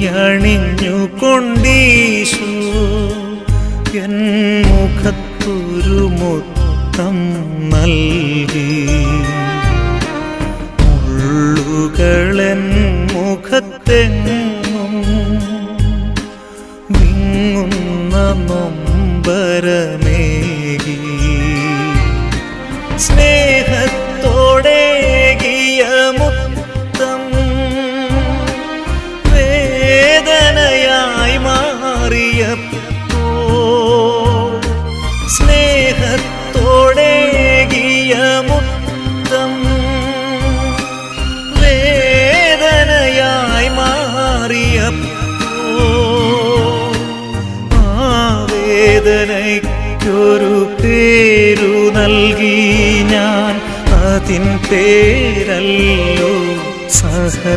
അണിഞ്ഞുകൊണ്ടീശോ N മുഖത്തൊരു മുത്തം നൽകി. മുള്ളുകളെൻ മുഖത്തെങ്ങും വിങ്ങുന്ന നൊമ്പരമേകി. സ്നേഹത്തോടേകിയ മുത്തം വേദനയായി മാറിയപ്പോൾ, സ്നേഹത്തോടേകിയ മുത്തം വേദനയായി മാറിയപ്പോൾ, ആ വേദനയ്ക്കൊരു പേരു നൽകി ഞാൻ. അതിൻ പേരല്ലോ സഹ